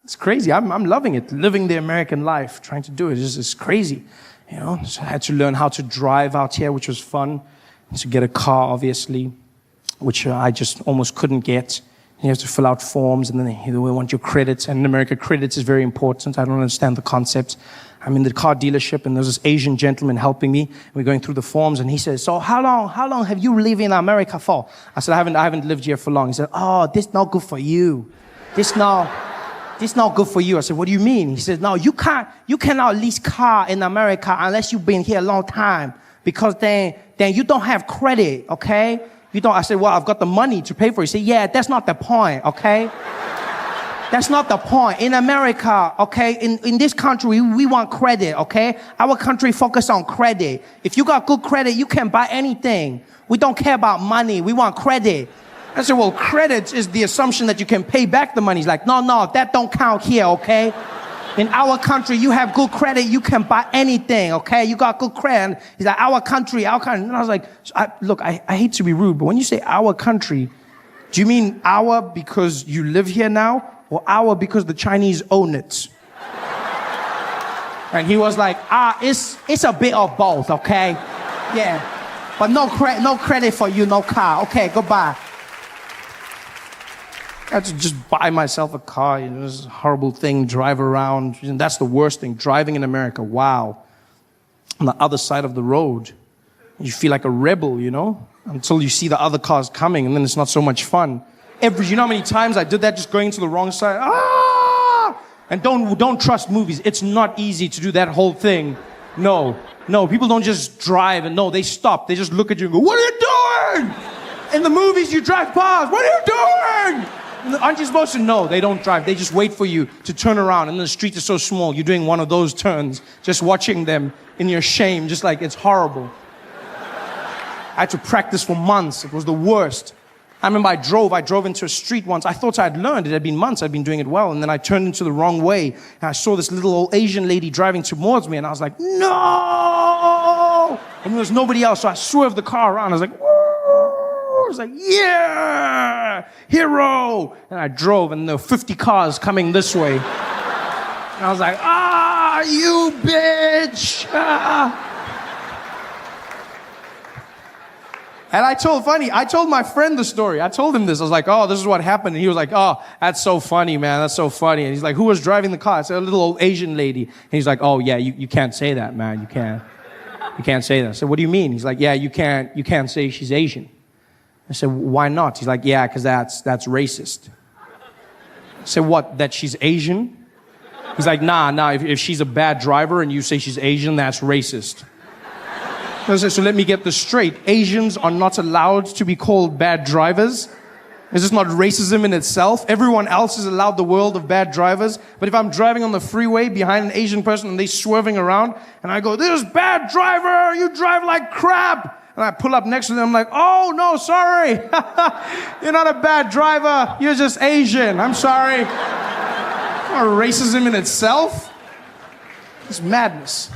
It's crazy. I'm loving it, living the American life, trying to do it. It's crazy, you know. So I had to learn how to drive out here, which was fun. To get a car, obviously, which I just almost couldn't get. You have to fill out forms, and then they want your credits. And in America, credits is very important. I don't understand the concept. I'm in the car dealership, and there's this Asian gentleman helping me. We're going through the forms, and he says, "So how long have you lived in America for?" I said, I haven't lived here for long. He said, "Oh, this not good for you. This not good for you." I said, "What do you mean?" He said, "No, you cannot lease car in America unless you've been here a long time, because then you don't have credit, okay? You don't." I said, "Well, I've got the money to pay for it." He said, "Yeah, that's not the point, okay? That's not the point. In America, okay, in this country, we want credit, okay? Our country focus on credit. If you got good credit, you can buy anything. We don't care about money. We want credit." I said, "Well, credit is the assumption that you can pay back the money." He's like, no, that don't count here, okay? In our country, you have good credit, you can buy anything, okay? You got good credit. He's like, our country. And I was like, look, I hate to be rude, but when you say our country, do you mean our because you live here now, or our because the Chinese own it? And he was like, it's a bit of both, okay? Yeah, but no credit for you, no car. Okay, goodbye. I had to just buy myself a car. You know, this horrible thing, drive around. And that's the worst thing, driving in America. Wow. On the other side of the road, you feel like a rebel, you know, until you see the other cars coming, and then it's not so much fun. You know how many times I did that, just going to the wrong side? And don't trust movies. It's not easy to do that whole thing. No, people don't just drive, and no, they stop. They just look at you and go, "What are you doing?" In the movies, you drive past. "What are you doing?" Aren't you supposed to? No, they don't drive. They just wait for you to turn around, and the street is so small. You're doing one of those turns, just watching them in your shame, just like it's horrible. I had to practice for months. It was the worst. I remember I drove into a street once. I thought I'd learned. It had been months. I'd been doing it well, and then I turned into the wrong way, and I saw this little old Asian lady driving towards me, and I was like, "No!" And there was nobody else, so I swerved the car around. I was like, "Whoa!" I was like, "Yeah, hero!" And I drove, and there were 50 cars coming this way. And I was like, "You bitch!" And I told my friend the story. I told him this. I was like, "Oh, this is what happened." And he was like, "Oh, that's so funny, man. That's so funny." And he's like, "Who was driving the car?" I said, "A little old Asian lady." And he's like, "Oh, yeah, you can't say that, man. You can't say that." I said, "What do you mean?" He's like, "Yeah, you can't say she's Asian." I said, "Why not?" He's like, "Yeah, because that's racist." I said, "What, that she's Asian?" He's like, nah, if she's a bad driver and you say she's Asian, that's racist. I said, "So let me get this straight. Asians are not allowed to be called bad drivers? Is this not racism in itself? Everyone else is allowed the world of bad drivers. But if I'm driving on the freeway behind an Asian person and they're swerving around, and I go, 'This bad driver, you drive like crap.' And I pull up next to them, I'm like, 'Oh, no, sorry. You're not a bad driver. You're just Asian. I'm sorry.'" Not racism in itself. It's madness.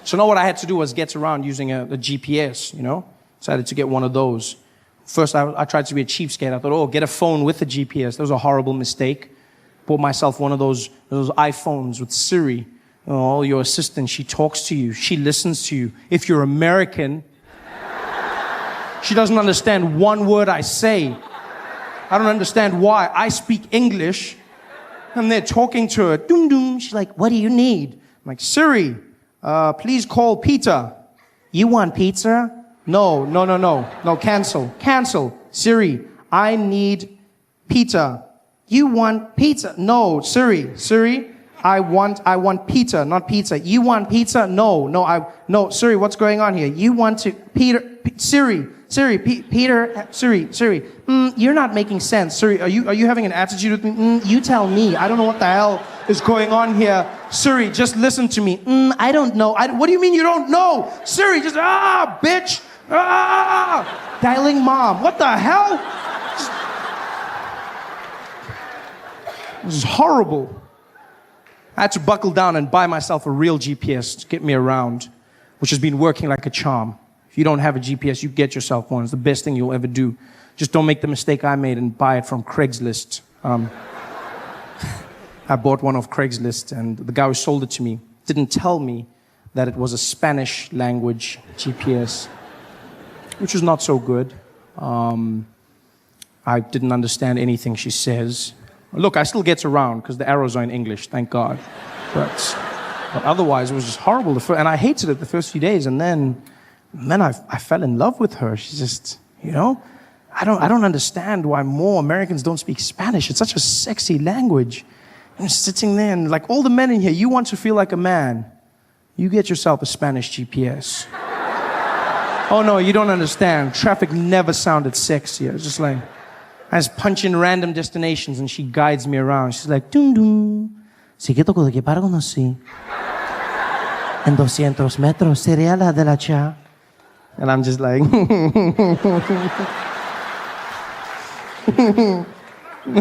So now what I had to do was get around using a GPS, you know. Decided to get one of those. First, I tried to be a cheapskate. I thought, get a phone with a GPS. That was a horrible mistake. Bought myself one of those iPhones with Siri. Your assistant, she talks to you. She listens to you. If you're American, she doesn't understand one word I say. I don't understand why. I speak English, and they're talking to her. Doom, doom. She's like, "What do you need?" I'm like, "Siri, please call Peter." "You want pizza?" No, cancel. "Siri, I need Peter." "You want pizza?" "No, Siri, I want pizza, not pizza." "You want pizza?" No, Siri, what's going on here?" "You want to, Siri, you're not making sense. Siri, are you having an attitude with me?" "You tell me. I don't know what the hell is going on here. Siri, just listen to me." "I don't know." "What do you mean you don't know?" "Siri, just, bitch. Dialing mom. What the hell?" This is horrible. I had to buckle down and buy myself a real GPS to get me around, which has been working like a charm. If you don't have a GPS, you get yourself one. It's the best thing you'll ever do. Just don't make the mistake I made and buy it from Craigslist. I bought one off Craigslist, and the guy who sold it to me didn't tell me that it was a Spanish language GPS, which was not so good. I didn't understand anything she says. Look, I still get around because the arrows are in English, thank God. But otherwise, it was just horrible. And I hated it the first few days, and then I fell in love with her. She's just, I don't understand why more Americans don't speak Spanish. It's such a sexy language. I'm sitting there, and like all the men in here, you want to feel like a man. You get yourself a Spanish GPS. Oh no, you don't understand. Traffic never sounded sexier. It's just like, I just punch in random destinations and she guides me around. She's like, dum dum. Sigue toco de que para conocí. En 200 metros sería la de la cha. And I'm just like,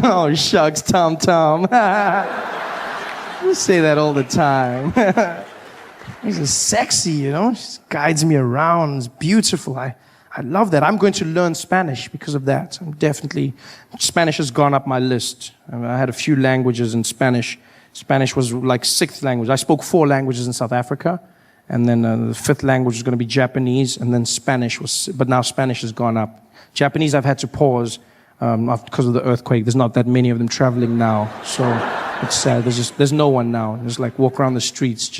oh shucks, Tom Tom. You say that all the time. This is sexy, She just guides me around. It's beautiful. I love that. I'm going to learn Spanish because of that. Spanish has gone up my list. I had a few languages in Spanish. Spanish was like 6th language. I spoke 4 languages in South Africa. And then the 5th language was going to be Japanese. And then Spanish but now Spanish has gone up. Japanese I've had to pause because of the earthquake. There's not that many of them traveling now. So it's sad. There's no one now. Just like walk around the streets,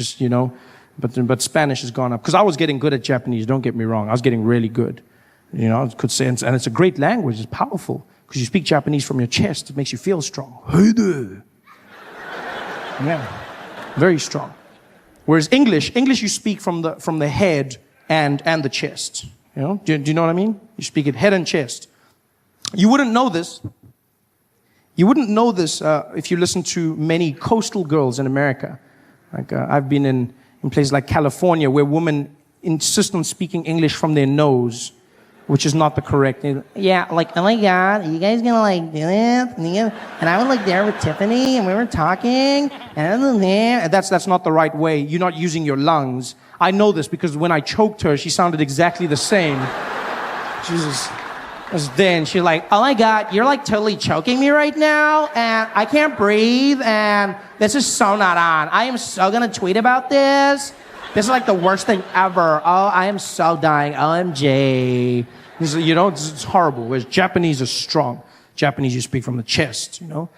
But Spanish has gone up. Because I was getting good at Japanese, don't get me wrong. I was getting really good. I could say, and it's a great language. It's powerful. Because you speak Japanese from your chest. It makes you feel strong. Hey there. Yeah. Very strong. Whereas English you speak from the head and the chest. Do you know what I mean? You speak it head and chest. You wouldn't know this. You wouldn't know this if you listen to many coastal girls in America. Like I've been in places like California where women insist on speaking English from their nose, which is not the correct. Yeah, like, oh my God, are you guys gonna like do this? And I was like there with Tiffany, and we were talking, and that's not the right way. You're not using your lungs. I know this because when I choked her, she sounded exactly the same. Jesus. Then she's like, oh my God, you're like totally choking me right now, and I can't breathe, and this is so not on. I am so gonna tweet about this. This is like the worst thing ever. Oh, I am so dying. OMG. It's horrible. Whereas Japanese is strong. Japanese, you speak from the chest, A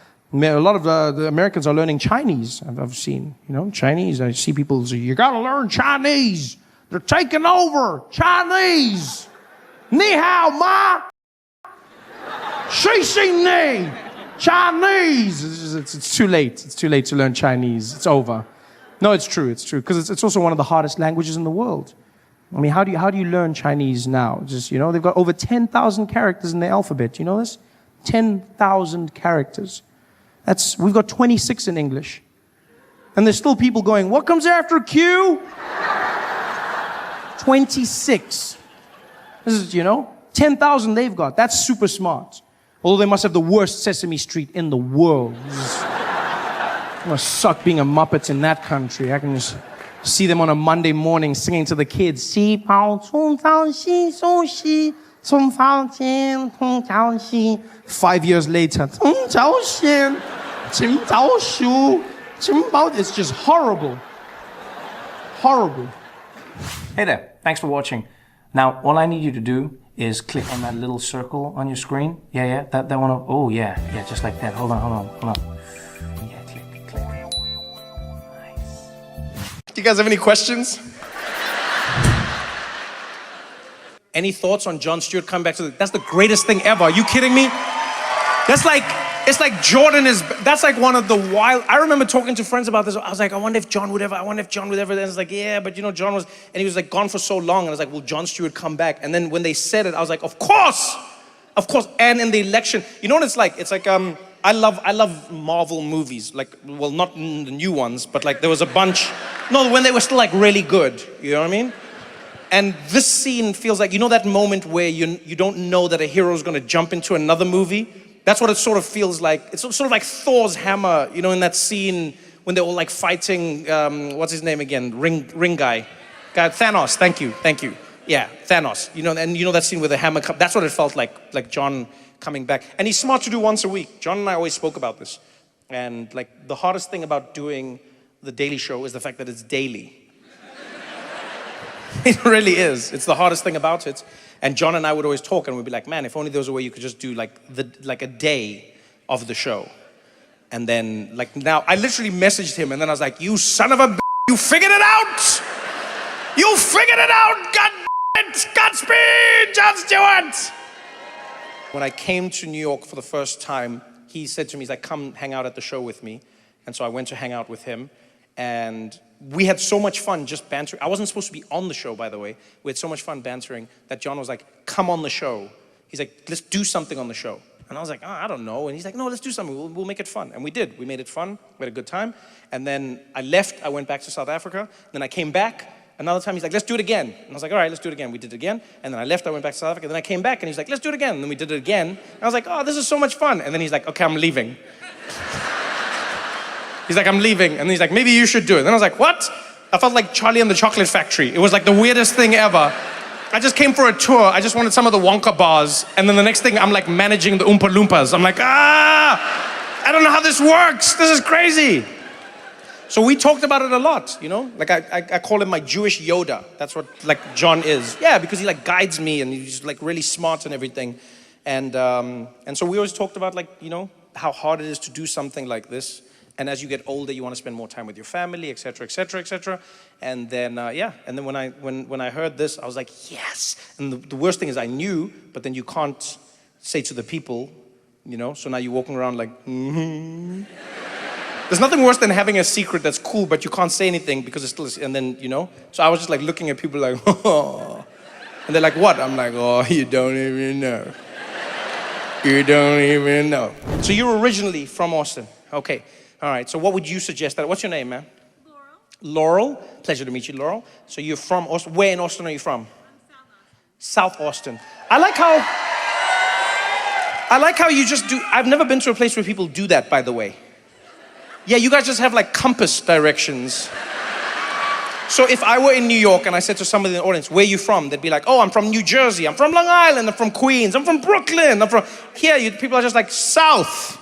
lot of the Americans are learning Chinese, I've seen. Chinese, I see people say, you gotta learn Chinese. They're taking over. Chinese. Ni hao ma. Shi Chinese. It's too late. It's too late to learn Chinese. It's over. No, it's true. It's true because it's also one of the hardest languages in the world. I mean, how do you learn Chinese now? Just they've got over 10,000 characters in the alphabet. You know this? 10,000 characters. We've got 26 in English, and there's still people going, "What comes after Q?" 26. This is 10,000 they've got. That's super smart. Although they must have the worst Sesame Street in the world. It must suck being a Muppet in that country. I can just see them on a Monday morning singing to the kids. 5 years later. It's just horrible. Horrible. Hey there. Thanks for watching. Now, all I need you to do is click on that little circle on your screen. Yeah, that one. Oh, yeah, just like that. Hold on. Yeah, click. Nice. Do you guys have any questions? Any thoughts on Jon Stewart coming back to that's the greatest thing ever. Are you kidding me? It's like Jordan that's like one of the wild, I remember talking to friends about this. I was like, I wonder if John would ever, and it's like, yeah, but John was, and he was like gone for so long, and I was like, will Jon Stewart come back? And then when they said it, I was like, of course, and in the election, you know what it's like? It's like, I love Marvel movies, like, well, not the new ones, but like there was a bunch, when they were still like really good, you know what I mean? And this scene feels like, that moment where you don't know that a hero is gonna jump into another movie? That's what it sort of feels like. It's sort of like Thor's hammer, in that scene when they're all like fighting, what's his name again? Ring guy. Thanos, thank you. Yeah, Thanos. And that scene with the hammer, that's what it felt like John coming back. And he's smart to do once a week. John and I always spoke about this. And like the hardest thing about doing the Daily Show is the fact that it's daily. It really is. It's the hardest thing about it. And John and I would always talk and we'd be like, man, if only there was a way you could just do like a day of the show. And then like now, I literally messaged him and then I was like, you son of a b****, you figured it out! You figured it out! God it! Godspeed, Jon Stewart! When I came to New York for the first time, he said to me, he's like, come hang out at the show with me. And so I went to hang out with him. And we had so much fun just bantering. I wasn't supposed to be on the show, by the way. We had so much fun bantering that John was like, come on the show. He's like, let's do something on the show. And I was like, oh, I don't know. And he's like, no, let's do something. We'll make it fun. And we did. We made it fun. We had a good time. And then I left. I went back to South Africa. Then I came back. Another time, he's like, let's do it again. And I was like, all right, let's do it again. We did it again. And then I left. I went back to South Africa. Then I came back. And he's like, let's do it again. And then we did it again. And I was like, oh, this is so much fun. And then he's like, okay, I'm leaving. He's like, I'm leaving. And he's like, maybe you should do it. And I was like, what? I felt like Charlie and the Chocolate Factory. It was like the weirdest thing ever. I just came for a tour. I just wanted some of the Wonka bars. And then the next thing, I'm like managing the Oompa Loompas. I'm like, I don't know how this works. This is crazy. So we talked about it a lot, you know? Like I call him my Jewish Yoda. That's what like John is. Yeah, because he like guides me and he's like really smart and everything. And so we always talked about like, you know, how hard it is to do something like this. And as you get older, you want to spend more time with your family, et cetera, et cetera, et cetera. And then, and then when I heard this, I was like, yes. And the worst thing is I knew, but then you can't say to the people, you know? So now you're walking around like, There's nothing worse than having a secret that's cool, but you can't say anything because it's still, and then, you know? So I was just like looking at people like, oh. And they're like, what? I'm like, oh, you don't even know. You don't even know. So you're originally from Austin. Okay. All right, so what would you suggest? What's your name, man? Laurel. Laurel? Pleasure to meet you, Laurel. So you're from Austin. Where in Austin are you from? South Austin. I like how you just do, I've never been to a place where people do that, by the way. Yeah, you guys just have like compass directions. So if I were in New York and I said to somebody in the audience, where are you from? They'd be like, oh, I'm from New Jersey. I'm from Long Island. I'm from Queens. I'm from Brooklyn. I'm from, here, people are just like, South.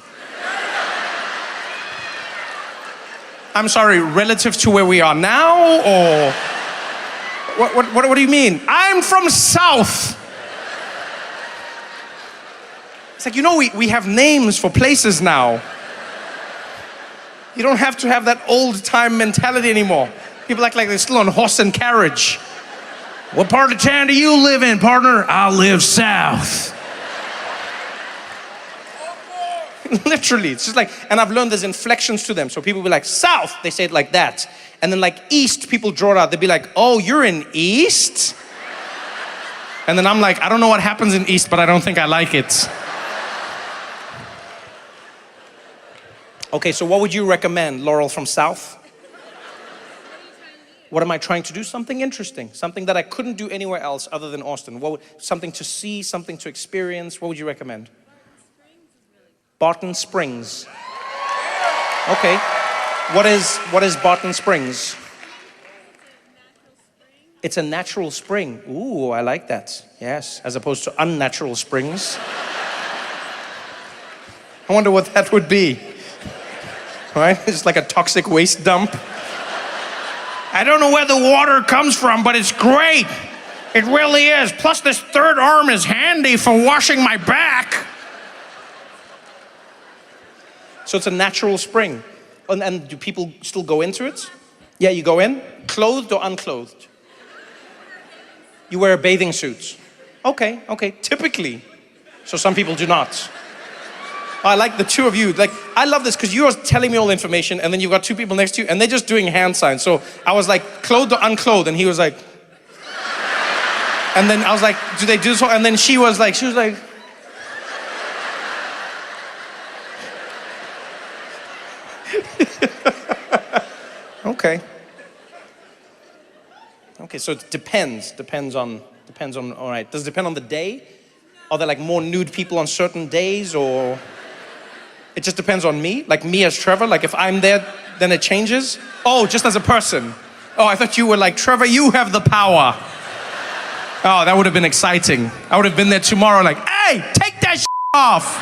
I'm sorry, relative to where we are now, or what do you mean? I'm from South. It's like, you know, we have names for places now. You don't have to have that old time mentality anymore. People act like they're still on horse and carriage. What part of town do you live in, partner? I live south. Literally, it's just like, and I've learned there's inflections to them. So people will be like, south, they say it like that. And then like east, people draw it out. They'd be like, oh, you're in east? And then I'm like, I don't know what happens in east, but I don't think I like it. Okay, so what would you recommend, Laurel from South? What am I trying to do? Something interesting, something that I couldn't do anywhere else other than Austin. Something to see, something to experience. What would you recommend? Barton Springs. Okay. What is Barton Springs? It's a natural spring. Ooh, I like that. Yes, as opposed to unnatural springs. I wonder what that would be. Right? It's like a toxic waste dump. I don't know where the water comes from, but it's great. It really is. Plus this third arm is handy for washing my back. So it's a natural spring. And do people still go into it? Yeah, you go in. Clothed or unclothed? You wear a bathing suit. Okay, typically. So some people do not. I like the two of you. Like, I love this because you're telling me all the information and then you've got two people next to you and they're just doing hand signs. So I was like, clothed or unclothed? And he was like, and then I was like, do they do so? And then she was like, Okay, so it depends on, all right. Does it depend on the day? Are there like more nude people on certain days, or it just depends on me? Like me as Trevor, like if I'm there, then it changes? Oh, just as a person. Oh, I thought you were like, Trevor, you have the power. Oh, that would have been exciting. I would have been there tomorrow like, hey, take that off.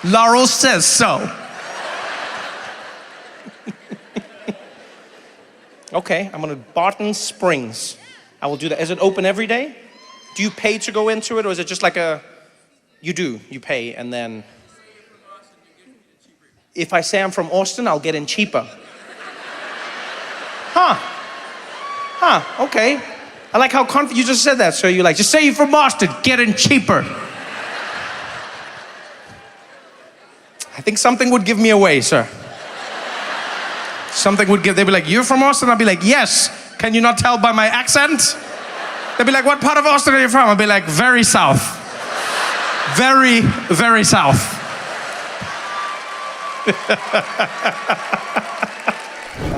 Laurel says so. Okay, I'm gonna Barton Springs. I will do that. Is it open every day? Do you pay to go into it, or is it just like a... You do, you pay, and then... If I say I'm from Austin, I'll get in cheaper. Okay. I like how confident you just said that. So you're like, just say you're from Austin, get in cheaper. I think something would give me away, sir. Something would give, they'd be like, you're from Austin? I'll be like, yes. Can you not tell by my accent? They'd be like, what part of Austin are you from? I'll be like, very south. Very, very south.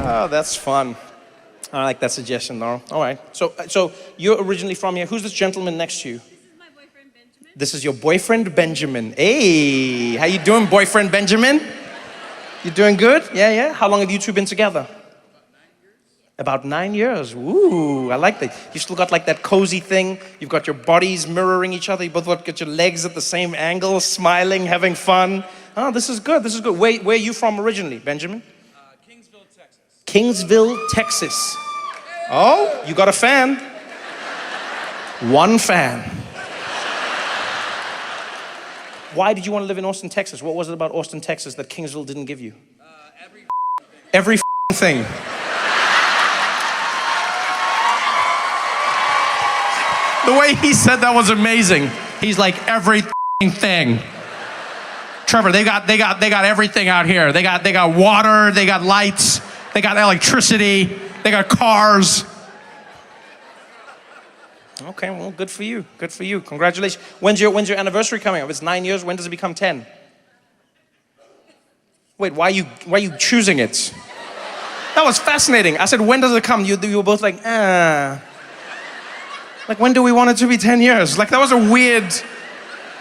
Oh, that's fun. I like that suggestion, Laurel. All right. So you're originally from here. Who's this gentleman next to you? This is my boyfriend, Benjamin. This is your boyfriend, Benjamin. Hey, how you doing, boyfriend, Benjamin? You doing good? Yeah. How long have you two been together? About 9 years. Ooh, I like that. You still got like that cozy thing. You've got your bodies mirroring each other. You both got your legs at the same angle, smiling, having fun. Oh, this is good. This is good. Where are you from originally, Benjamin? Kingsville, Texas. Kingsville, Texas. Oh, you got a fan. One fan. Why did you want to live in Austin, Texas? What was it about Austin, Texas that Kingsville didn't give you? Every thing. The way he said that was amazing. He's like, everything. Trevor, they got everything out here. They got water, they got lights, they got electricity, they got cars. Okay, well, good for you. Good for you. Congratulations. When's your anniversary coming up? It's 9 years. When does it become 10? Wait, why are you choosing it? That was fascinating. I said, when does it come? You were both like, Like, when do we want it to be 10 years? Like, that was a weird...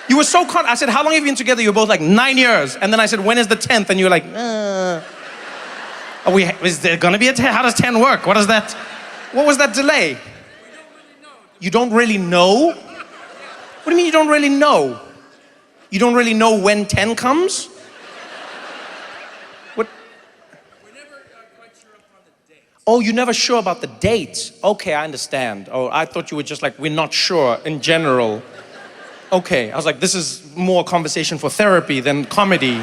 You were so I said, how long have you been together? You were both like, 9 years. And then I said, when is the 10th? And you were like, Is there gonna be a 10? How does 10 work? What is that? What was that delay? You don't really know? What do you mean you don't really know? You don't really know when 10 comes? What? We're never quite sure upon the date. Oh, you're never sure about the date. Okay, I understand. Oh, I thought you were just like, we're not sure in general. Okay, I was like, this is more conversation for therapy than comedy.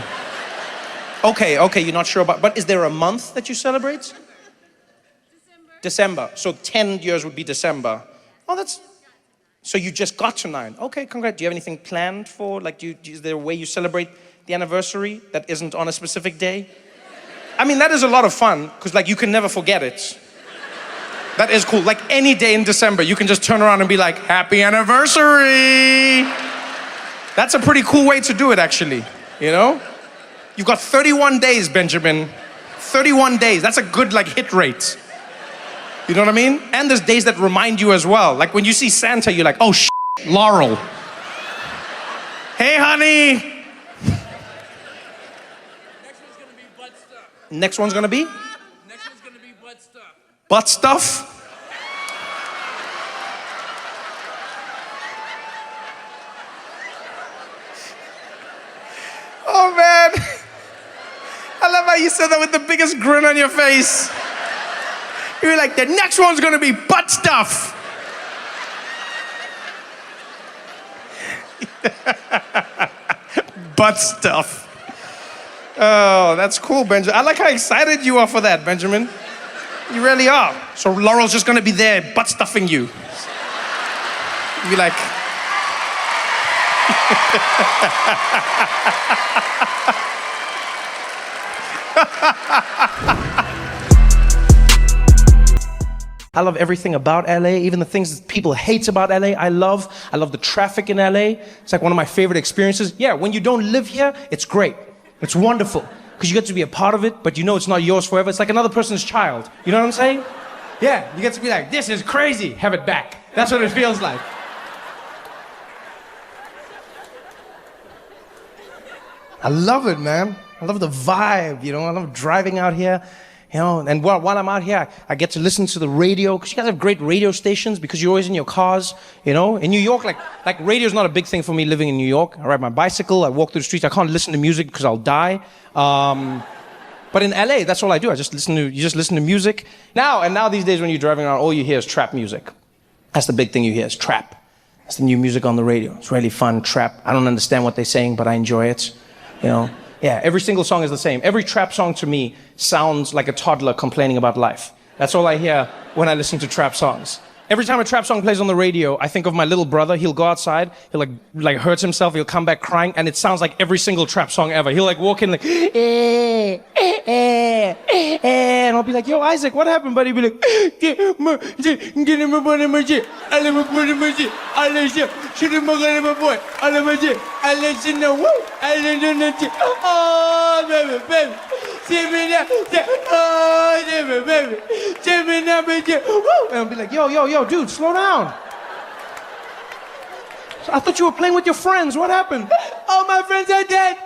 Okay, you're not sure about, but is there a month that you celebrate? December. So 10 years would be December. Oh, that's, so you just got to 9. Okay, congrats. Do you have anything planned for, like, is there a way you celebrate the anniversary that isn't on a specific day? I mean, that is a lot of fun, because like, you can never forget it. That is cool. Like any day in December, you can just turn around and be like, happy anniversary. That's a pretty cool way to do it, actually, you know? You've got 31 days, Benjamin. 31 days. That's a good, like, hit rate. You know what I mean? And there's days that remind you as well. Like when you see Santa, you're like, oh, Laurel. Hey, honey. Next one's gonna be butt stuff. Next one's gonna be? Next one's gonna be butt stuff. Butt stuff? Oh, man. I love how you said that with the biggest grin on your face. You were like, the next one's gonna be butt stuff. Butt stuff. Oh, that's cool, Benjamin. I like how excited you are for that, Benjamin. You really are. So Laurel's just gonna be there butt stuffing you. You'll be like... I love everything about LA, even the things that people hate about LA. I love the traffic in LA. It's like one of my favorite experiences. Yeah, when you don't live here, it's great. It's wonderful. Because you get to be a part of it, but you know it's not yours forever. It's like another person's child. You know what I'm saying? Yeah, you get to be like, this is crazy. Have it back. That's what it feels like. I love it, man. I love the vibe, you know. I love driving out here. You know, and while I'm out here, I get to listen to the radio, because you guys have great radio stations, because you're always in your cars, you know. In New York, like radio's not a big thing for me living in New York. I ride my bicycle, I walk through the streets, I can't listen to music because I'll die. But in LA, that's all I do. You just listen to music. Now these days when you're driving around, all you hear is trap music. That's the big thing you hear, is trap. That's the new music on the radio. It's really fun, trap. I don't understand what they're saying, but I enjoy it, you know. Yeah, every single song is the same. Every trap song to me sounds like a toddler complaining about life. That's all I hear when I listen to trap songs. Every time a trap song plays on the radio, I think of my little brother. He'll go outside, he'll like hurts himself, he'll come back crying, and it sounds like every single trap song ever. He'll like walk in like, and I'll be like, yo, Isaac, what happened, buddy? He'll be like, and I'll be like, yo, dude, slow down. I thought you were playing with your friends. What happened? All my friends are dead.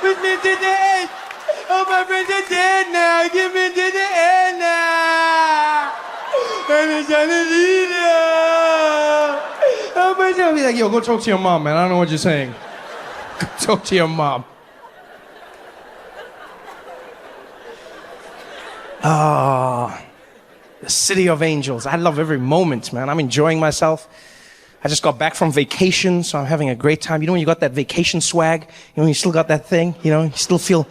With me to the end. All my friends are dead now. Give me to the end now. I'll be like, yo, go talk to your mom, man. I don't know what you're saying. Go talk to your mom. The City of Angels. I love every moment, man. I'm enjoying myself. I just got back from vacation, so I'm having a great time. You know when you got that vacation swag? You know when you still got that thing? You know, you still feel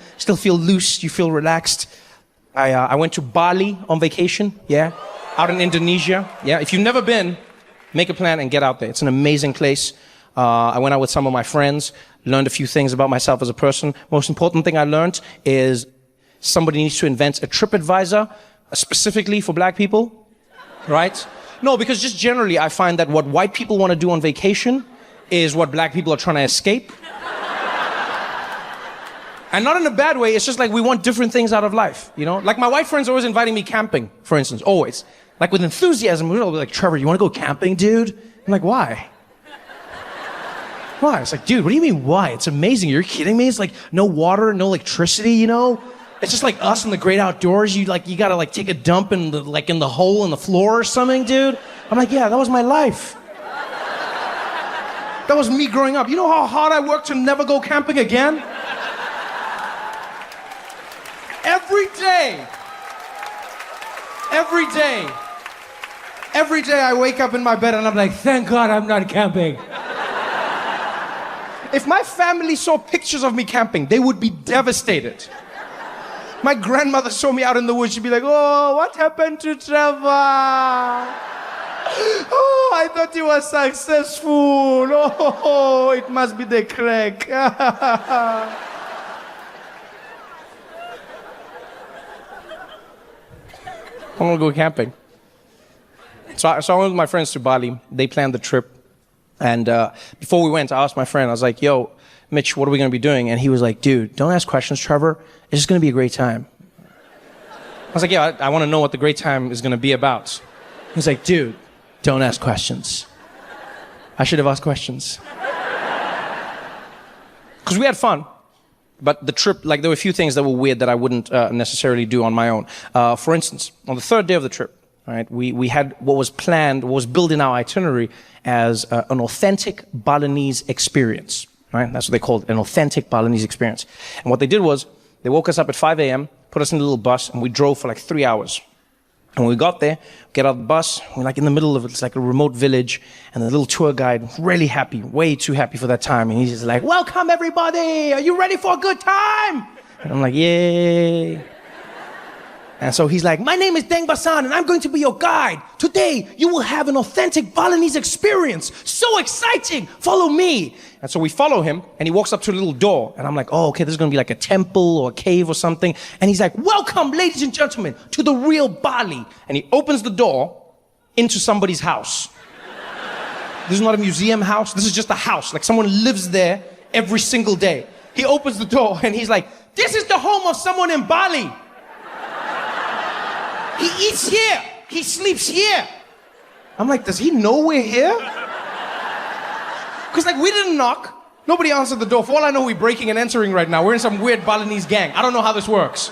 loose, you feel relaxed. I went to Bali on vacation, yeah, out in Indonesia. Yeah, if you've never been, make a plan and get out there. It's an amazing place. I went out with some of my friends, learned a few things about myself as a person. Most important thing I learned is somebody needs to invent a TripAdvisor specifically for black people, right? No, because just generally I find that what white people want to do on vacation is what black people are trying to escape. And not in a bad way, it's just like we want different things out of life, you know? Like my white friends are always inviting me camping, for instance, always. Like with enthusiasm, we're all like, Trevor, you want to go camping, dude? I'm like, why? Why? It's like, dude, what do you mean why? It's amazing, you're kidding me? It's like no water, no electricity, you know? It's just like us in the great outdoors. You gotta take a dump in the hole in the floor or something, dude. I'm like, yeah, that was my life. That was me growing up. You know how hard I worked to never go camping again? Every day I wake up in my bed and I'm like, thank God I'm not camping. If my family saw pictures of me camping, they would be devastated. My grandmother saw me out in the woods. She'd be like, oh, what happened to Trevor? Oh, I thought he was successful. Oh, it must be the crack. I want to go camping. So I went with my friends to Bali. They planned the trip. And before we went, I asked my friend, I was like, yo, Mitch, what are we going to be doing? And he was like, dude, don't ask questions, Trevor. It's just going to be a great time. I was like, yeah, I want to know what the great time is going to be about. He was like, dude, don't ask questions. I should have asked questions. Because we had fun. But the trip, there were a few things that were weird that I wouldn't necessarily do on my own. For instance, on the third day of the trip, right, we had what was planned, what was built in our itinerary as an authentic Balinese experience. Right? That's what they called it, an authentic Balinese experience. And what they did was, they woke us up at 5 a.m., put us in a little bus, and we drove for 3 hours. And when we got there, get out of the bus, we're in the middle of it, it's like a remote village, and the little tour guide, really happy, way too happy for that time, and he's just like, welcome everybody, are you ready for a good time? And I'm like, yay. And so he's like, my name is Deng Basan, and I'm going to be your guide. Today, you will have an authentic Balinese experience. So exciting! Follow me. And so we follow him, and he walks up to a little door. And I'm like, oh, okay, this is going to be like a temple or a cave or something. And he's like, welcome, ladies and gentlemen, to the real Bali. And he opens the door into somebody's house. This is not a museum house. This is just a house. Like someone lives there every single day. He opens the door, and he's like, this is the home of someone in Bali. He eats here. He sleeps here. I'm like, does he know we're here? Because we didn't knock. Nobody answered the door. For all I know, we're breaking and entering right now. We're in some weird Balinese gang. I don't know how this works.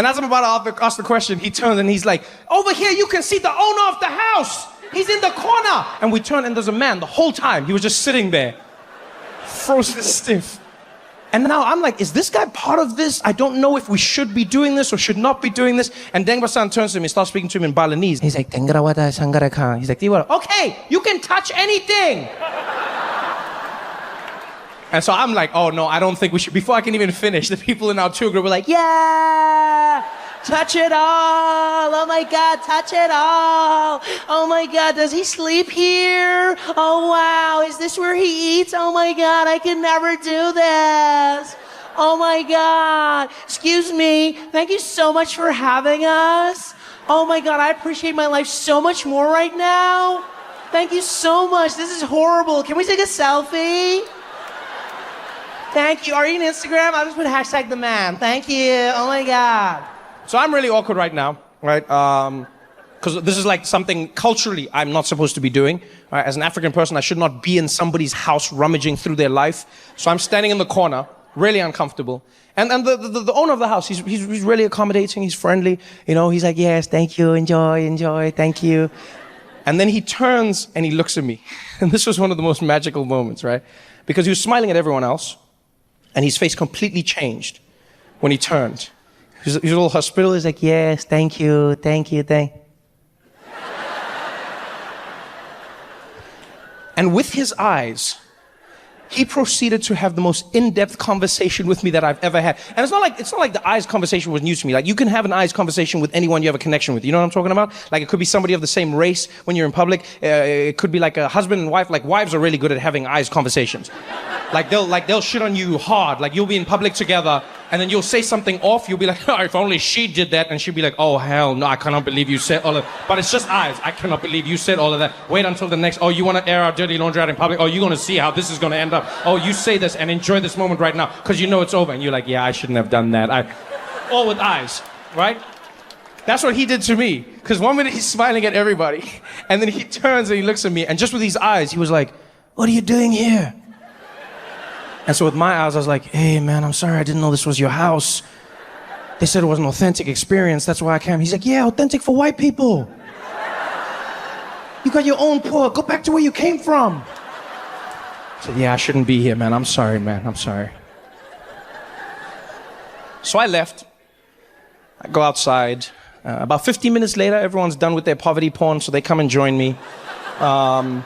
And as I'm about to ask the question, he turns and he's like, over here you can see the owner of the house. He's in the corner. And we turn and there's a man the whole time. He was just sitting there, frozen stiff. And now I'm like, is this guy part of this? I don't know if we should be doing this or should not be doing this. And Deng Basan turns to him and starts speaking to him in Balinese. He's like, Tengrawata Sangaraka. He's like, okay, you can touch anything. And so I'm like, oh no, I don't think we should. Before I can even finish, the people in our tour group were like, yeah, touch it all. Oh my God, touch it all. Oh my God, does he sleep here? Oh wow, is this where he eats? Oh my God, I can never do this. Oh my God, excuse me, thank you so much for having us. Oh my God, I appreciate my life so much more right now. Thank you so much, this is horrible. Can we take a selfie? Thank you. Are you on Instagram? I'll just put hashtag the man. Thank you. Oh my God. So I'm really awkward right now, right? Because this is like something culturally I'm not supposed to be doing. Right? As an African person, I should not be in somebody's house rummaging through their life. So I'm standing in the corner, really uncomfortable. And the owner of the house, he's really accommodating. He's friendly. You know, he's like, yes, thank you. Enjoy. Thank you. And then he turns and he looks at me. And this was one of the most magical moments, right? Because he was smiling at everyone else. And his face completely changed when he turned. He was a little hospitable. He's like, yes, thank you. And with his eyes, he proceeded to have the most in-depth conversation with me that I've ever had. And it's not like the eyes conversation was new to me. Like, you can have an eyes conversation with anyone you have a connection with. You know what I'm talking about? Like, it could be somebody of the same race when you're in public. It could be like a husband and wife. Like, wives are really good at having eyes conversations. They'll shit on you hard. Like, you'll be in public together, and then you'll say something off. You'll be like, oh, if only she did that. And she'll be like, oh, hell no, I cannot believe you said all of that. But it's just eyes. I cannot believe you said all of that. Wait until the next, oh, you want to air our dirty laundry out in public? Oh, you're going to see how this is going to end up. Oh, you say this and enjoy this moment right now because you know it's over. And you're like, yeah, I shouldn't have done that. All with eyes, right? That's what he did to me. Because one minute he's smiling at everybody, and then he turns and he looks at me, and just with these eyes, he was like, what are you doing here? And so with my eyes, I was like, hey, man, I'm sorry. I didn't know this was your house. They said it was an authentic experience. That's why I came. He's like, yeah, authentic for white people. You got your own poor. Go back to where you came from. I said, yeah, I shouldn't be here, man. I'm sorry, man. I'm sorry. So I left. I go outside. About 15 minutes later, everyone's done with their poverty porn, so they come and join me. And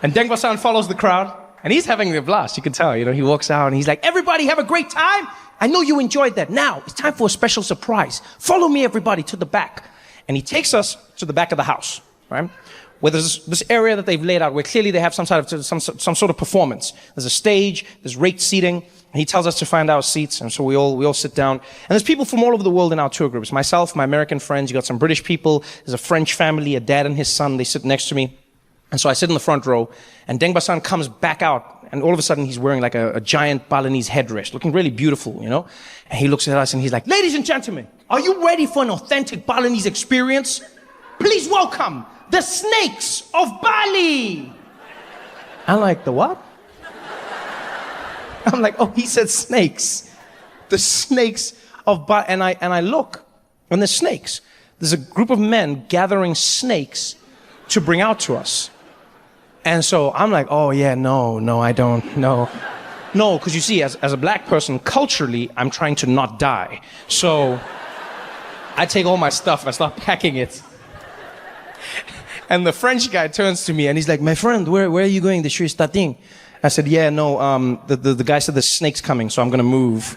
Deng Basan follows the crowd. And he's having a blast, you can tell. You know, he walks out and he's like, everybody have a great time. I know you enjoyed that. Now, it's time for a special surprise. Follow me, everybody, to the back. And he takes us to the back of the house, right? Where there's this area that they've laid out where clearly they have some sort of performance. There's a stage, there's raked seating. And he tells us to find our seats. And so we all sit down. And there's people from all over the world in our tour groups. Myself, my American friends, you got some British people. There's a French family, a dad and his son. They sit next to me. And so I sit in the front row, and Deng Basan comes back out, and all of a sudden he's wearing like a giant Balinese headdress, looking really beautiful, you know? And he looks at us and he's like, ladies and gentlemen, are you ready for an authentic Balinese experience? Please welcome the snakes of Bali. I'm like, the what? I'm like, oh, he said snakes. The snakes of Bali. And I look, and there's snakes. There's a group of men gathering snakes to bring out to us. And so I'm like, oh yeah, no, I don't, no. No, because you see, as a black person, culturally, I'm trying to not die. So I take all my stuff, I start packing it. And the French guy turns to me and he's like, my friend, where are you going? The show is starting. I said, yeah, no, the guy said the snake's coming, so I'm gonna move.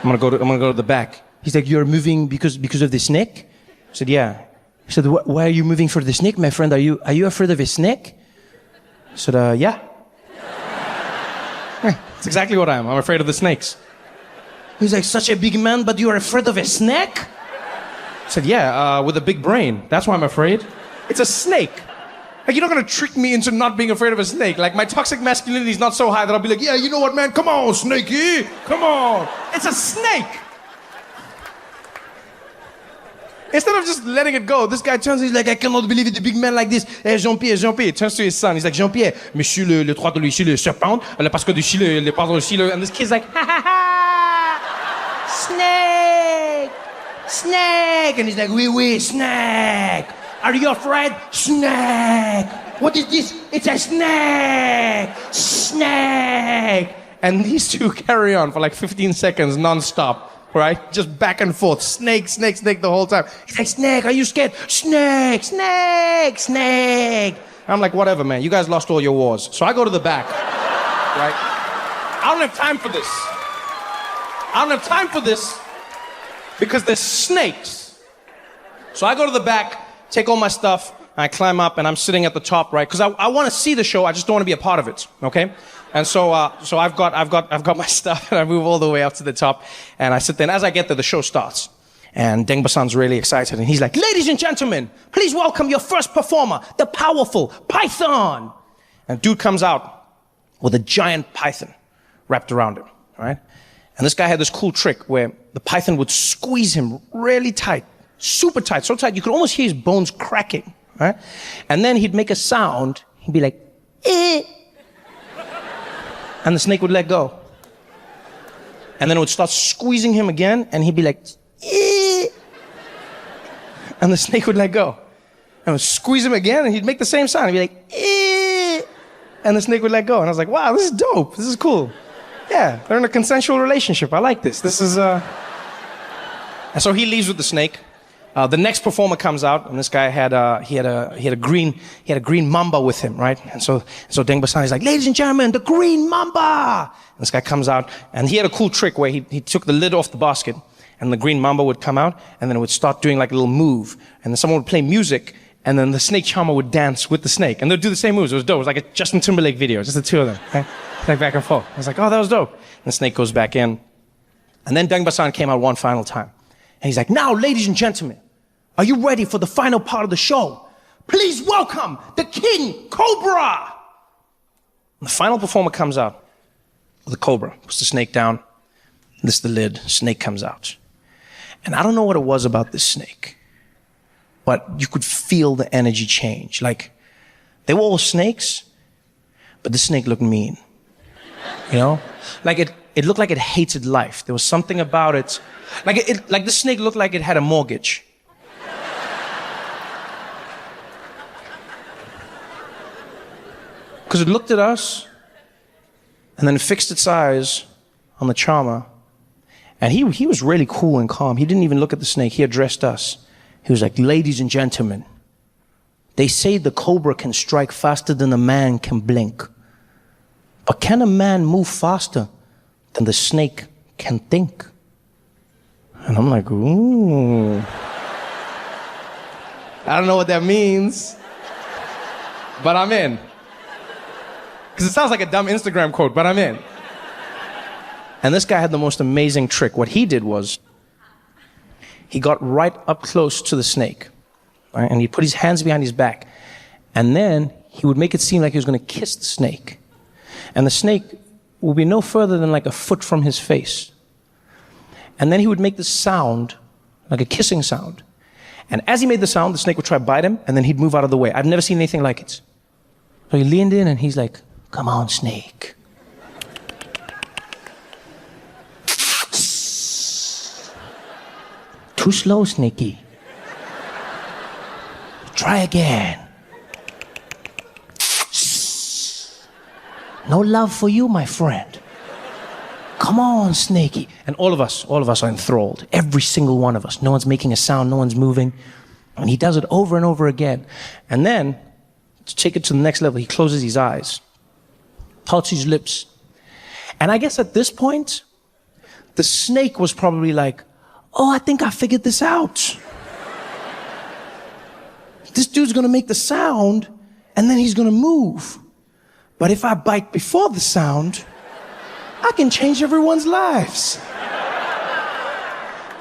I'm gonna go to the back. He's like, you're moving because of the snake? I said, yeah. He said, why are you moving for the snake, my friend? Are you afraid of a snake? I said, yeah. That's exactly what I am. I'm afraid of the snakes. He's like, such a big man, but you are afraid of a snake? I said, yeah, with a big brain. That's why I'm afraid. It's a snake. Like, you're not gonna trick me into not being afraid of a snake. Like, my toxic masculinity is not so high that I'll be like, yeah, you know what, man? Come on, snakey. Come on. It's a snake. Instead of just letting it go, this guy turns and he's like, I cannot believe it, a big man like this. Hey, Jean-Pierre, turns to his son. He's like, Jean-Pierre, monsieur le droit de l'Ici, le serpent, parce que ici, le pardon ici, and this kid's like, ha ha ha, snake. Snake! And he's like, oui, snake! Are you afraid? Snake! What is this? It's a snake! Snake! And these two carry on for like 15 seconds non-stop, right? Just back and forth. Snake, snake, snake the whole time. He's like, snake, are you scared? Snake, snake, snake. I'm like, whatever, man. You guys lost all your wars. So I go to the back, right? I don't have time for this. I don't have time for this because there's snakes. So I go to the back, take all my stuff, and I climb up, and I'm sitting at the top, right? Because I want to see the show. I just don't want to be a part of it, okay? And so I've got my stuff, and I move all the way up to the top, and I sit there. And as I get there, the show starts, and Deng Basan's really excited, and he's like, "Ladies and gentlemen, please welcome your first performer, the powerful Python." And dude comes out with a giant python wrapped around him, right? And this guy had this cool trick where the python would squeeze him really tight, super tight, so tight you could almost hear his bones cracking, right? And then he'd make a sound. He'd be like, "Eh." And the snake would let go. And then it would start squeezing him again, and he'd be like, "Eh." And the snake would let go. And it would squeeze him again, and he'd make the same sound. He'd be like, "Eh." And the snake would let go. And I was like, wow, this is dope. This is cool. Yeah, they're in a consensual relationship. I like this. This is, And so he leaves with the snake. The next performer comes out, and this guy had a green mamba with him, right? And so Deng Basan is like, "Ladies and gentlemen, the green mamba!" And this guy comes out, and he had a cool trick where he took the lid off the basket, and the green mamba would come out, and then it would start doing like a little move, and then someone would play music, and then the snake charmer would dance with the snake, and they'd do the same moves. It was dope. It was like a Justin Timberlake video, just the two of them, okay? Like back and forth. I was like, oh, that was dope. And the snake goes back in, and then Deng Basan came out one final time, and he's like, "Now, ladies and gentlemen, are you ready for the final part of the show? Please welcome the King Cobra." And the final performer comes out with the cobra, puts the snake down, lifts the lid, snake comes out. And I don't know what it was about this snake, but you could feel the energy change. Like, they were all snakes, but the snake looked mean. You know? Like it looked like it hated life. There was something about it. Like the snake looked like it had a mortgage. Because it looked at us, and then it fixed its eyes on the charmer. And he was really cool and calm. He didn't even look at the snake. He addressed us. He was like, "Ladies and gentlemen, they say the cobra can strike faster than a man can blink. But can a man move faster than the snake can think?" And I'm like, ooh. I don't know what that means, but I'm in. Because it sounds like a dumb Instagram quote, but I'm in. And this guy had the most amazing trick. What he did was, he got right up close to the snake, right? And he put his hands behind his back. And then he would make it seem like he was going to kiss the snake. And the snake would be no further than like a foot from his face. And then he would make this sound, like a kissing sound. And as he made the sound, the snake would try to bite him, and then he'd move out of the way. I've never seen anything like it. So he leaned in, and he's like, "Come on, snake. Too slow, Snakey. Try again. No love for you, my friend. Come on, Snakey." And all of us are enthralled. Every single one of us. No one's making a sound, no one's moving. And he does it over and over again. And then, to take it to the next level, he closes his eyes, pouts his lips. And I guess at this point, the snake was probably like, "Oh, I think I figured this out. This dude's gonna make the sound, and then he's gonna move. But if I bite before the sound, I can change everyone's lives."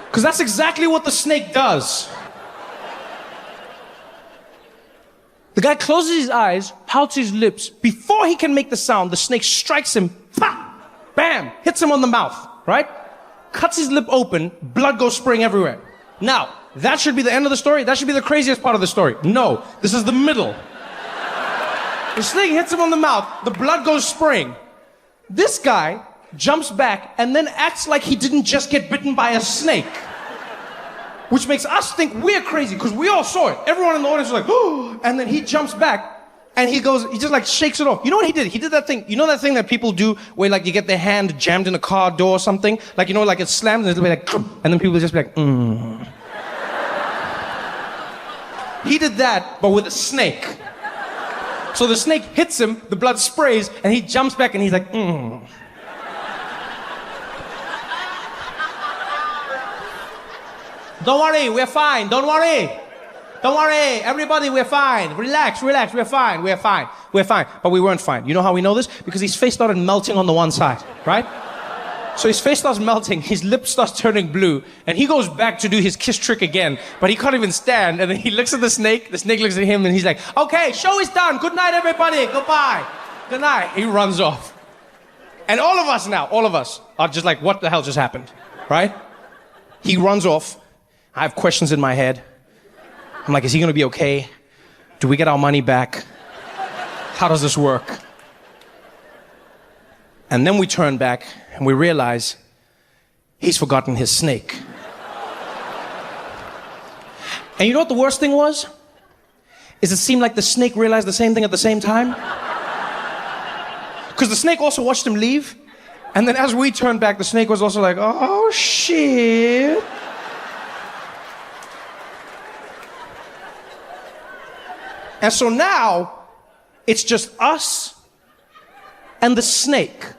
Because that's exactly what the snake does. The guy closes his eyes, pouts his lips. Before he can make the sound, the snake strikes him, pop, bam, hits him on the mouth, right? Cuts his lip open, blood goes spraying everywhere. Now, that should be the end of the story. That should be the craziest part of the story. No, this is the middle. The snake hits him on the mouth, the blood goes spraying. This guy jumps back and then acts like he didn't just get bitten by a snake. which makes us think we're crazy because we all saw it. Everyone in the audience was like, oh, and then he jumps back and he just like shakes it off. You know what he did? He did that thing. You know that thing that people do where like you get their hand jammed in a car door or something? Like, you know, like it slams and it'll be like, and then people will just be like, He did that, but with a snake. So the snake hits him, the blood sprays, and he jumps back and he's like, Don't worry, we're fine. Don't worry. Don't worry, everybody, we're fine. Relax, relax, we're fine, we're fine, we're fine. But we weren't fine. You know how we know this? Because his face started melting on the one side, right? So his face starts melting, his lips starts turning blue, and he goes back to do his kiss trick again, but he can't even stand, and then he looks at the snake looks at him, and he's like, okay, show is done, good night everybody, goodbye, good night. He runs off. And all of us are just like, what the hell just happened, right? He runs off. I have questions in my head. I'm like, is he gonna be okay? Do we get our money back? How does this work? And then we turn back and we realize he's forgotten his snake. And you know what the worst thing was? Is it seemed like the snake realized the same thing at the same time. Because the snake also watched him leave. And then as we turned back, the snake was also like, oh shit. And so now, it's just us and the snake.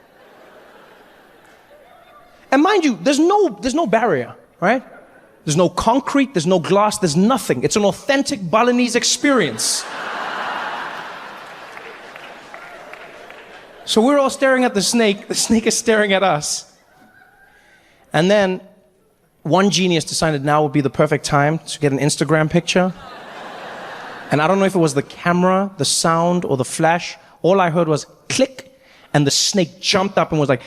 And mind you, there's no barrier, right? There's no concrete, there's no glass, there's nothing. It's an authentic Balinese experience. So we're all staring at the snake is staring at us. And then one genius decided now would be the perfect time to get an Instagram picture. And I don't know if it was the camera, the sound, or the flash. All I heard was click, and the snake jumped up and was like,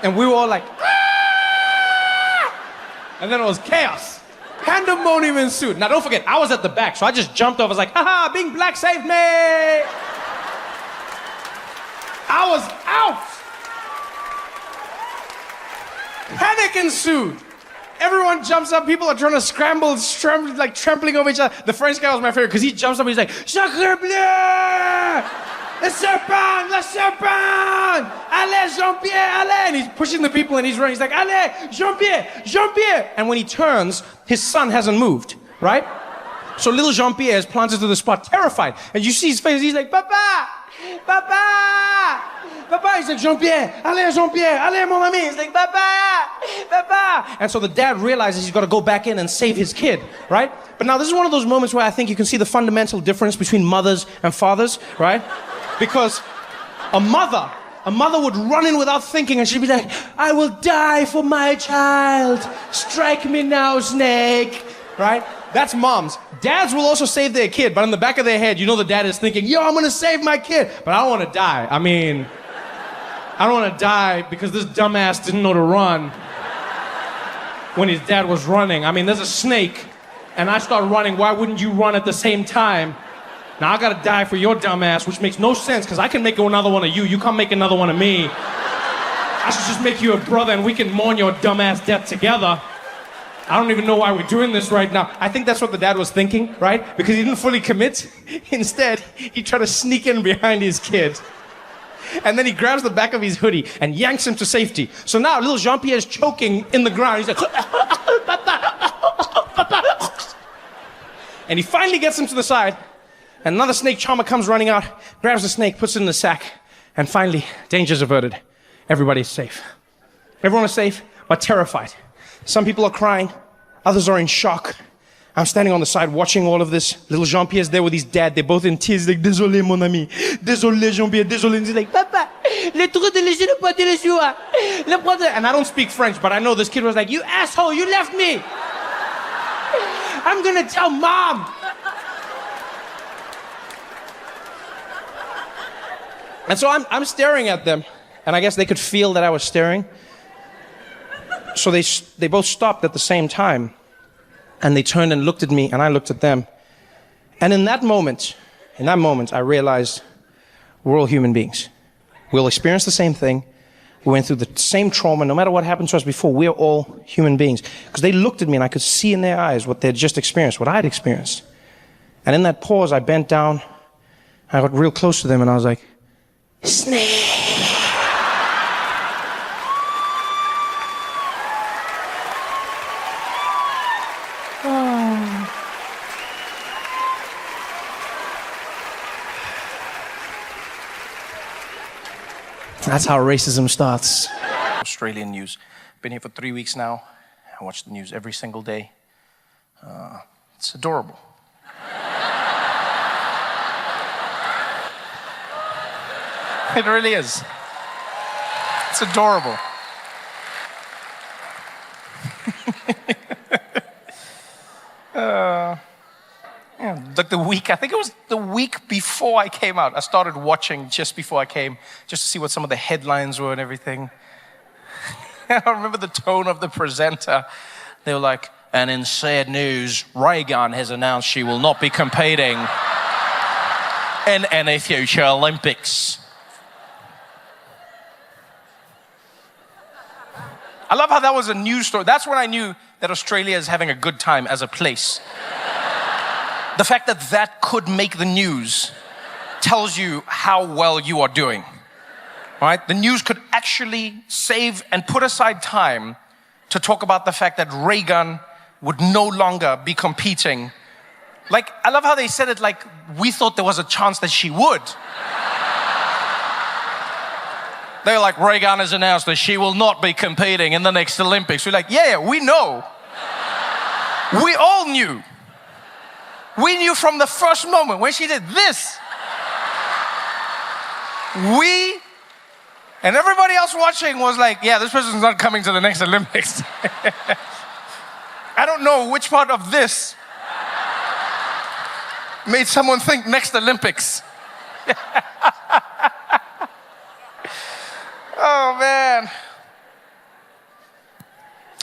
and we were all like, and then it was chaos. Pandemonium ensued. Now don't forget, I was at the back, so I just jumped off. I was like, haha, being black saved me. I was out. Panic ensued. Everyone jumps up, people are trying to scramble, like trampling over each other. The French guy was my favorite because he jumps up and he's like, Sacre bleu! Le serpent! Le serpent! Allez, Jean-Pierre, allez! And he's pushing the people and he's running. He's like, allez, Jean-Pierre, Jean-Pierre! And when he turns, his son hasn't moved, right? So little Jean-Pierre is planted to the spot, terrified. And you see his face, he's like, Papa! Papa! Papa! He's like, Jean-Pierre, allez, Jean-Pierre, allez, mon ami! He's like, Papa! Papa! And so the dad realizes he's got to go back in and save his kid, right? But now this is one of those moments where I think you can see the fundamental difference between mothers and fathers, right? Because a mother would run in without thinking and she'd be like, I will die for my child. Strike me now, snake. Right? That's moms. Dads will also save their kid, but in the back of their head, you know the dad is thinking, yo, I'm gonna save my kid, but I don't wanna die. I mean, I don't wanna die because this dumbass didn't know to run when his dad was running. I mean, there's a snake, and I start running. Why wouldn't you run at the same time? Now I gotta die for your dumbass, which makes no sense, because I can make another one of you. You can't make another one of me. I should just make you a brother and we can mourn your dumbass death together. I don't even know why we're doing this right now. I think that's what the dad was thinking, right? Because he didn't fully commit. Instead, he tried to sneak in behind his kid. And then he grabs the back of his hoodie and yanks him to safety. So now little Jean-Pierre is choking in the ground. He's like, and he finally gets him to the side. And another snake charmer comes running out, grabs the snake, puts it in the sack. And finally, danger's averted. Everybody's safe. Everyone is safe, but terrified. Some people are crying, others are in shock. I'm standing on the side watching all of this. Little Jean-Pierre's there with his dad. They're both in tears. He's like, désolé, mon ami. Désolé, Jean-Pierre, désolé. And he's like, Papa, le trou de léger le poids de l'échoua. Le poids de... And I don't speak French, but I know this kid was like, you asshole, you left me. I'm gonna tell mom. And so I'm staring at them. And I guess they could feel that I was staring. So they both stopped at the same time, and they turned and looked at me, and I looked at them. And in that moment, I realized we're all human beings. We'll experience the same thing. We went through the same trauma. No matter what happened to us before, we're all human beings. Because they looked at me and I could see in their eyes what they'd just experienced, what I'd experienced. And in that pause, I bent down, I got real close to them and I was like, Snake. That's how racism starts. Australian news. Been here for 3 weeks now. I watch the news every single day. It's adorable. It really is. It's adorable. Like the week, I think it was the week before I came out, I started watching just before I came, just to see what some of the headlines were and everything. I remember the tone of the presenter. They were like, and in sad news, Reagan has announced she will not be competing in any future Olympics. I love how that was a news story. That's when I knew that Australia is having a good time as a place. The fact that that could make the news tells you how well you are doing, right? The news could actually save and put aside time to talk about the fact that Reagan would no longer be competing. Like, I love how they said it like we thought there was a chance that she would. They're like, Reagan has announced that she will not be competing in the next Olympics. We're like, yeah, we know. We all knew. We knew from the first moment when she did this. We and everybody else watching was like, yeah, this person's not coming to the next Olympics. I don't know which part of this made someone think next Olympics. Oh, man.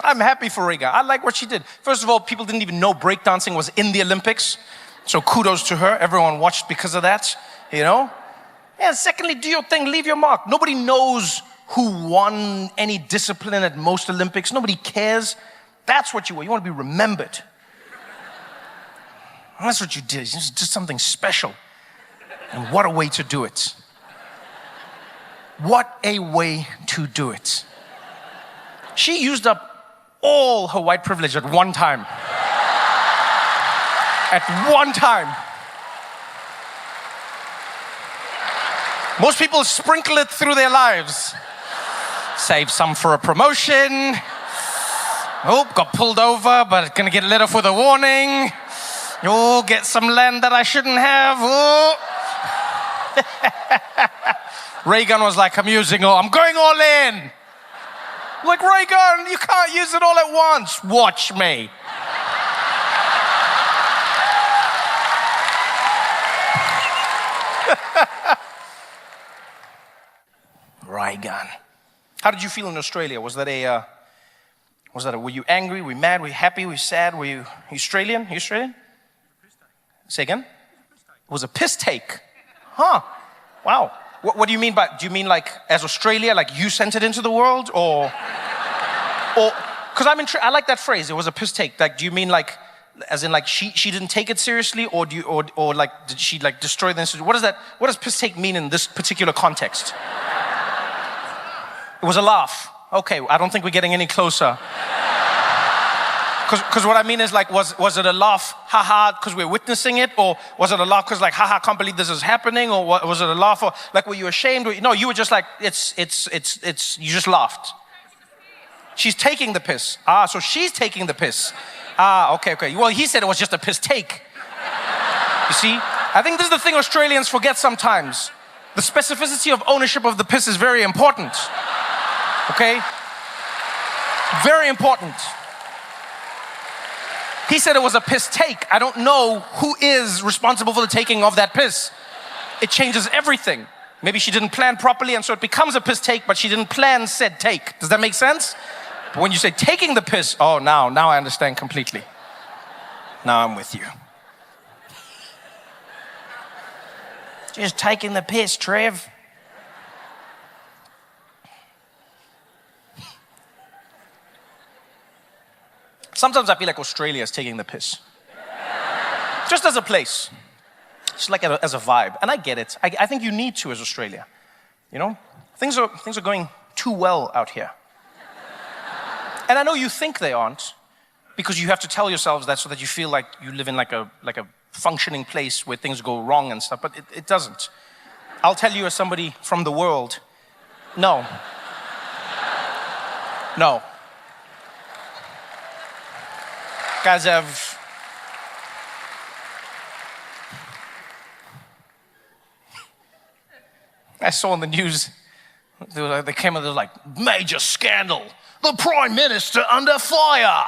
I'm happy for Reagan. I like what she did. First of all, people didn't even know breakdancing was in the Olympics. So kudos to her. Everyone watched because of that, you know? And secondly, do your thing, leave your mark. Nobody knows who won any discipline at most Olympics. Nobody cares. That's what you want. You want to be remembered. And that's what you did. You just did something special. And what a way to do it. What a way to do it. She used up all her white privilege at one time. At one time. Most people sprinkle it through their lives. Save some for a promotion. Oh, got pulled over, but gonna get a letter with a warning. Oh, get some land that I shouldn't have. Oh. Reagan was like, I'm going all in. Like, Reagan, you can't use it all at once. Watch me. Reagan. How did you feel in Australia? Were you angry? Were you mad? Were you happy? Were you sad? Were you Australian? You Australian? Say again? It was a piss take. Huh. Wow. What do you mean do you mean like as Australia, like you sent it into the world or, because I like that phrase, it was a piss take. Like, do you mean like, as in like she didn't take it seriously or or like, did she like destroy the institution? What does piss take mean in this particular context? It was a laugh. Okay, I don't think we're getting any closer. Because what I mean is like, was it a laugh, haha, because we're witnessing it? Or was it a laugh because like, haha, I can't believe this is happening? Or was it a laugh, or like, were you ashamed? No, you were just like, you just laughed. She's taking the piss. Ah, so she's taking the piss. Ah, okay. Well, he said it was just a piss take. You see? I think this is the thing Australians forget sometimes. The specificity of ownership of the piss is very important. Okay? Very important. He said it was a piss take. I don't know who is responsible for the taking of that piss. It changes everything. Maybe she didn't plan properly and so it becomes a piss take, but she didn't plan said take. Does that make sense? But when you say taking the piss, oh, now I understand completely. Now I'm with you. Just taking the piss, Trev. Sometimes I feel like Australia is taking the piss. Just as a place. Just like as a vibe. And I get it. I think you need to as Australia. You know? Things are going too well out here. And I know you think they aren't, because you have to tell yourselves that so that you feel like you live in like a functioning place where things go wrong and stuff, but it doesn't. I'll tell you as somebody from the world, no. No. Guys have... I saw in the news, they came and they were like, major scandal, the Prime Minister under fire.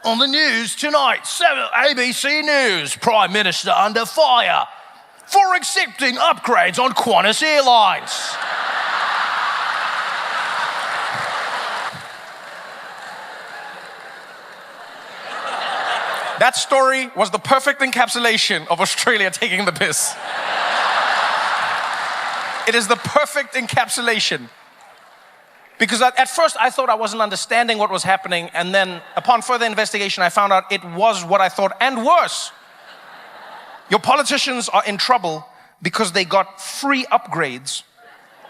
On the news tonight, ABC News, Prime Minister under fire for accepting upgrades on Qantas Airlines. That story was the perfect encapsulation of Australia taking the piss. It is the perfect encapsulation. Because at first I thought I wasn't understanding what was happening, and then upon further investigation I found out it was what I thought, and worse. Your politicians are in trouble because they got free upgrades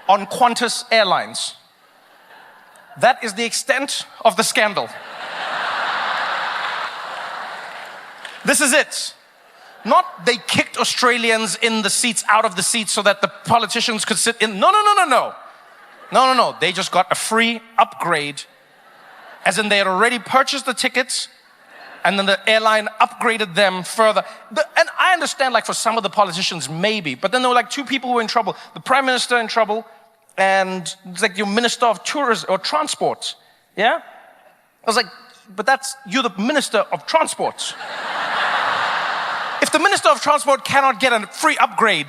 on Qantas Airlines. That is the extent of the scandal. This is it. Not they kicked Australians in the seats, out of the seats so that the politicians could sit in. No. No. They just got a free upgrade, as in they had already purchased the tickets, and then the airline upgraded them further. And I understand, like, for some of the politicians, maybe, but then there were like two people who were in trouble. The Prime Minister in trouble, and it's like your Minister of Tourism or Transport. Yeah? I was like, but you're the Minister of Transport. If the Minister of Transport cannot get a free upgrade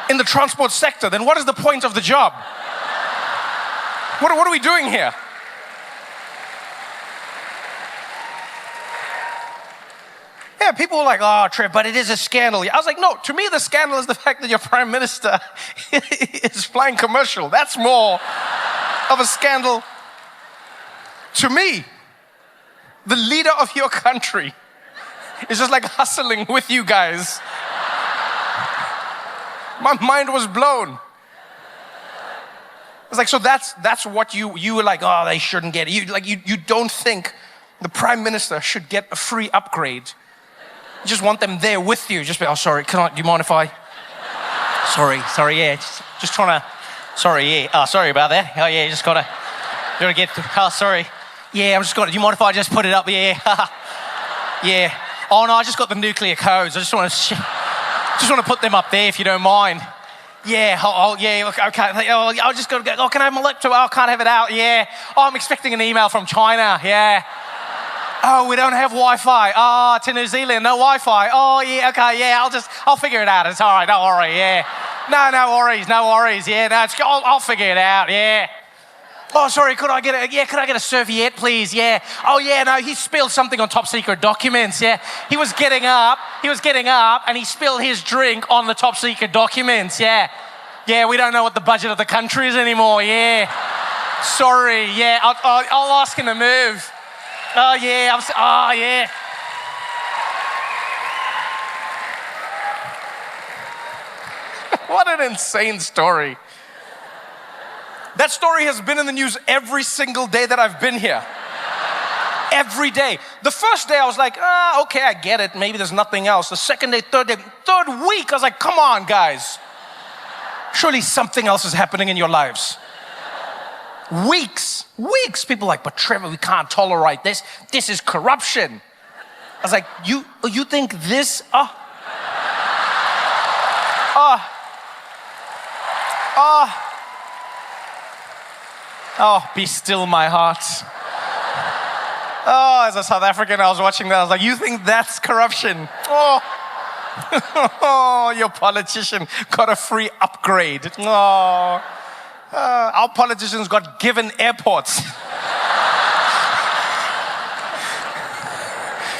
in the transport sector, then what is the point of the job? What are we doing here? Yeah, people were like, oh, Trev, but it is a scandal. I was like, no, to me the scandal is the fact that your Prime Minister is flying commercial. That's more of a scandal to me. The leader of your country is just like hustling with you guys. My mind was blown. It's like, so that's what you were like, oh, they shouldn't get it. You don't think the Prime Minister should get a free upgrade. You just want them there with you. Just be, oh, sorry, do you mind if I? Sorry, yeah, just trying to, sorry, yeah, oh, sorry about that. Oh, yeah, just gotta get, oh, sorry. Yeah, I'm just do you mind if I just put it up? Yeah, yeah. Oh, no, I just got the nuclear codes. I just want to put them up there if you don't mind. Yeah, yeah, okay. Oh, I just got to go. Oh, can I have my laptop? Oh, I can't have it out. Yeah. Oh, I'm expecting an email from China. Yeah. Oh, we don't have Wi-Fi. Oh, to New Zealand, no Wi-Fi. Oh, yeah, okay, yeah. I'll figure it out. It's all right. Don't worry. Yeah. No worries. Yeah, no, I'll figure it out. Yeah. Oh, sorry, could I get a serviette, please? Yeah. Oh, yeah, no, he spilled something on top secret documents, yeah. He was getting up, and he spilled his drink on the top secret documents, yeah. Yeah, we don't know what the budget of the country is anymore, yeah. Sorry, yeah, I'll ask him to move. Oh, yeah, oh, yeah. What an insane story. That story has been in the news every single day that I've been here. Every day. The first day I was like, okay, I get it. Maybe there's nothing else. The second day, third week, I was like, come on, guys. Surely something else is happening in your lives. Weeks. People are like, but Trevor, we can't tolerate this. This is corruption. I was like, you think this? Oh, be still my heart. Oh, as a South African, I was watching that. I was like, you think that's corruption? Oh, oh, your politician got a free upgrade. Oh, our politicians got given airports.